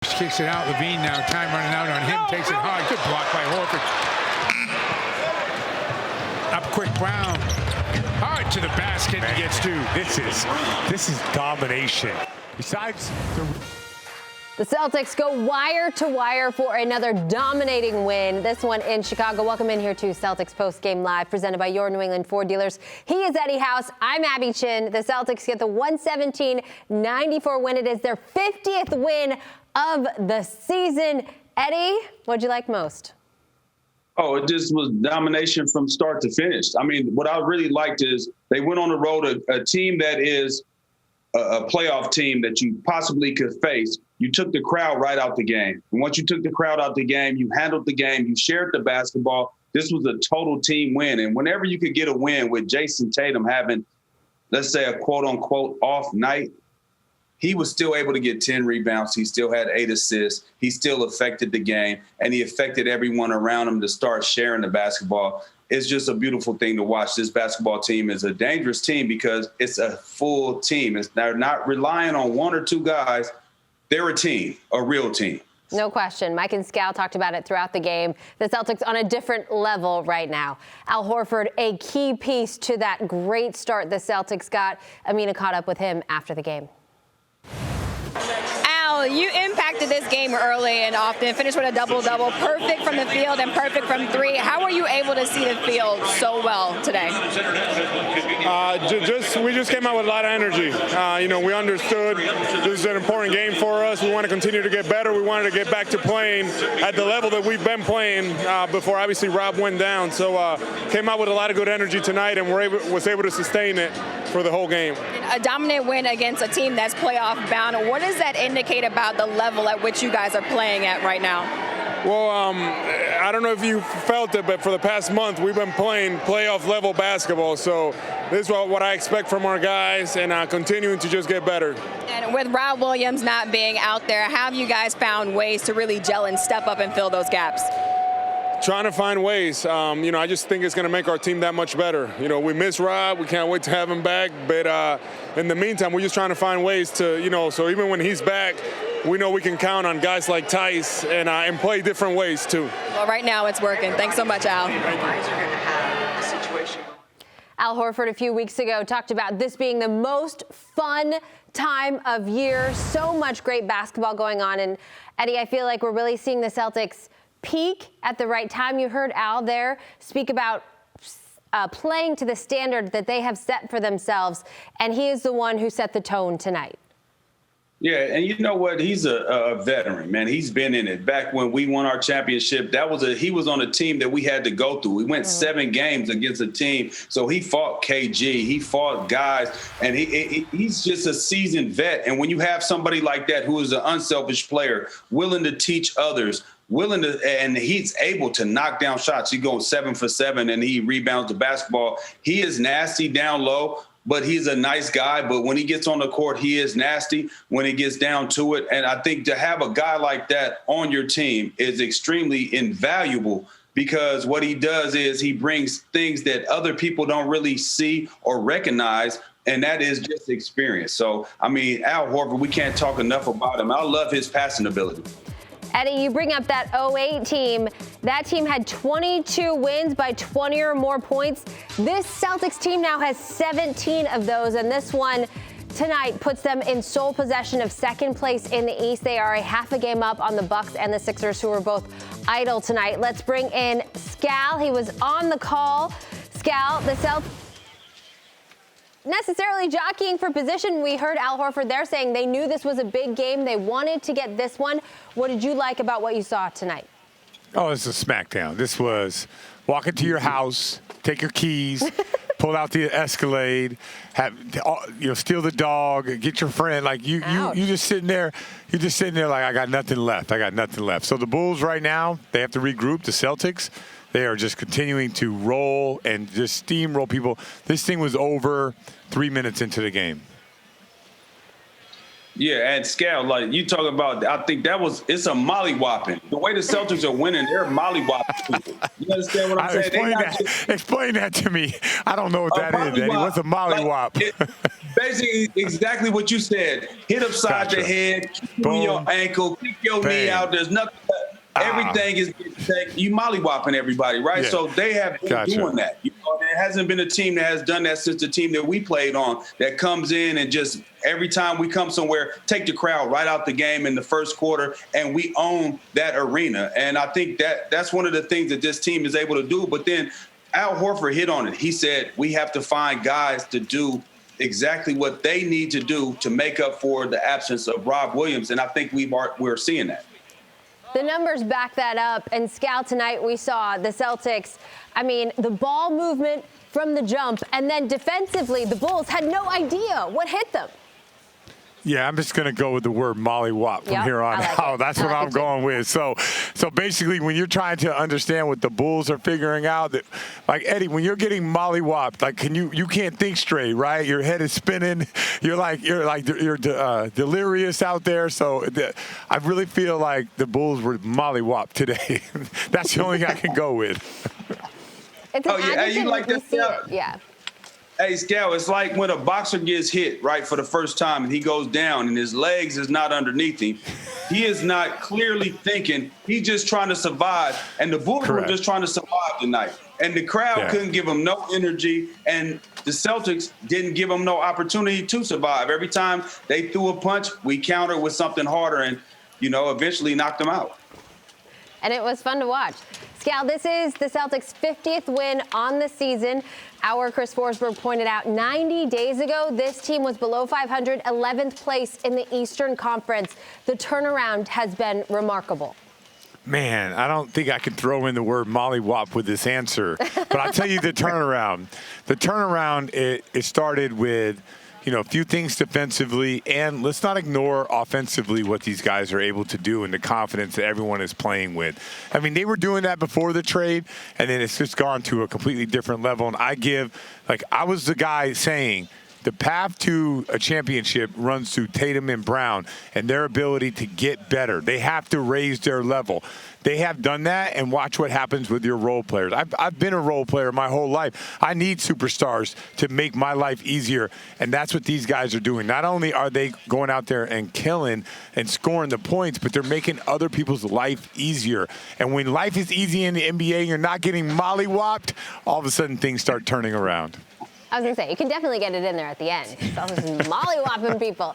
Kicks it out. Levine now. Time running out on him. Takes it hard. Good block by Horford. Up quick Brown. Hard to the basket. And gets two. This is domination. Besides the Celtics go wire to wire for another dominating win. This one in Chicago. Welcome in here to Celtics Postgame Live, presented by your New England Ford dealers. He is Eddie House. I'm Abby Chin. The Celtics get the 117-94 win. It is their 50th win of the season. Eddie, what'd you like most? Oh, it just was domination from start to finish. I mean, what I really liked is they went on the road, a team that is a playoff team that you possibly could face. You took the crowd right out the game. And once you took the crowd out the game, you handled the game, you shared the basketball. This was a total team win. And whenever you could get a win with Jason Tatum having, let's say, a quote-unquote off night, he was still able to get 10 rebounds. He still had 8 assists. He still affected the game, and he affected everyone around him to start sharing the basketball. It's just a beautiful thing to watch. This basketball team is a dangerous team because it's a full team. They're not relying on one or two guys. They're a team, a real team. No question. Mike and Scal talked about it throughout the game. The Celtics on a different level right now. Al Horford, a key piece to that great start the Celtics got. Amina caught up with him after the game. Al, you impacted this game early and often, finished with a double-double, perfect from the field and perfect from three. How were you able to see the field so well today? We just came out with a lot of energy. We understood this is an important game for us. We want to continue to get better. We wanted to get back to playing at the level that we've been playing before, obviously, Rob went down. So came out with a lot of good energy tonight and was able to sustain it for the whole game. A dominant win against a team that's playoff bound. What does that indicate about the level at which you guys are playing at right now? Well, I don't know if you felt it, but for the past month, we've been playing playoff level basketball. So this is what I expect from our guys, and continuing to just get better. And with Rob Williams not being out there, how have you guys found ways to really gel and step up and fill those gaps? Trying to find ways. I just think it's going to make our team that much better. We miss Rob. We can't wait to have him back. But in the meantime, we're just trying to find ways to, so even when he's back, we know we can count on guys like Tice and play different ways, too. Well, right now it's working. Thanks so much, Al. Al Horford a few weeks ago talked about this being the most fun time of year. So much great basketball going on. And, Eddie, I feel like we're really seeing the Celtics peak at the right time. You heard Al there speak about playing to the standard that they have set for themselves, and he is the one who set the tone tonight. Yeah, and you know what? He's a veteran, man. He's been in it. Back when we won our championship, he was on a team that we had to go through. We went 7 games against a team, so he fought KG. He fought guys, and he's just a seasoned vet. And when you have somebody like that who is an unselfish player, willing to teach others, and he's able to knock down shots. He goes 7 for 7, and he rebounds the basketball. He is nasty down low, but he's a nice guy. But when he gets on the court, he is nasty when he gets down to it. And I think to have a guy like that on your team is extremely invaluable, because what he does is he brings things that other people don't really see or recognize, and that is just experience. So, Al Horford, we can't talk enough about him. I love his passing ability. Eddie, you bring up that 08 team. That team had 22 wins by 20 or more points. This Celtics team now has 17 of those, and this one tonight puts them in sole possession of second place in the East. They are a half a game up on the Bucks and the Sixers, who are both idle tonight. Let's bring in Scal. He was on the call. Scal, the Celtics necessarily jockeying for position. We heard Al Horford there saying they knew this was a big game. They wanted to get this one. What did you like about what you saw tonight? Oh, it's a smackdown. This was walk into your house, take your keys, pull out the Escalade, steal the dog, get your friend. Like you just sitting there. You're just sitting there like, I got nothing left. So the Bulls right now, they have to regroup. The Celtics, they are just continuing to roll and just steamroll people. This thing was over 3 minutes into the game. Yeah, and Scal, like you talk about, I think it's a mollywhopping. The way the Celtics are winning, they're mollywhopping people. You understand what I'm saying? Explain that to me. I don't know what that is, Eddie. What's a mollywhop? basically exactly what you said. Hit upside the head, kick on your ankle, kick your knee out. There's nothing. Everything is you mollywopping everybody, right? Yeah. So they have been doing that. You know, there hasn't been a team that has done that since the team that we played on that comes in and just every time we come somewhere, take the crowd right out the game in the first quarter, and we own that arena. And I think that's one of the things that this team is able to do. But then Al Horford hit on it. He said we have to find guys to do exactly what they need to do to make up for the absence of Rob Williams, and I think we're seeing that. The numbers back that up. And Scal, tonight we saw the Celtics, I mean, the ball movement from the jump, and then defensively, the Bulls had no idea what hit them. Yeah, I'm just going to go with the word mollywop from here on out. That's what I'm going with. So basically, when you're trying to understand what the Bulls are figuring out, that, like, Eddie, when you're getting mollywopped, like, you can't think straight, right? Your head is spinning. You're delirious out there. So I really feel like the Bulls were mollywopped today. That's the only thing I can go with. It's an adjective, you like that? Yeah. Hey, Scal, it's like when a boxer gets hit, right, for the first time and he goes down and his legs is not underneath him. He is not clearly thinking. He's just trying to survive. And the Bulls were just trying to survive tonight. And the crowd couldn't give him no energy. And the Celtics didn't give him no opportunity to survive. Every time they threw a punch, we countered with something harder and, eventually knocked them out. And it was fun to watch. Scal, this is the Celtics' 50th win on the season. Our Chris Forsberg pointed out 90 days ago, this team was below 500, 11th place in the Eastern Conference. The turnaround has been remarkable. Man, I don't think I can throw in the word mollywop with this answer. But I'll tell you the turnaround. The turnaround, it started with, a few things defensively, and let's not ignore offensively what these guys are able to do and the confidence that everyone is playing with. I mean, they were doing that before the trade, and then it's just gone to a completely different level. And I was the guy saying the path to a championship runs through Tatum and Brown and their ability to get better. They have to raise their level. They have done that, and watch what happens with your role players. I've been a role player my whole life. I need superstars to make my life easier, and that's what these guys are doing. Not only are they going out there and killing and scoring the points, but they're making other people's life easier. And when life is easy in the NBA and you're not getting mollywopped, all of a sudden things start turning around. I was going to say, you can definitely get it in there at the end. It's also mollywopping people.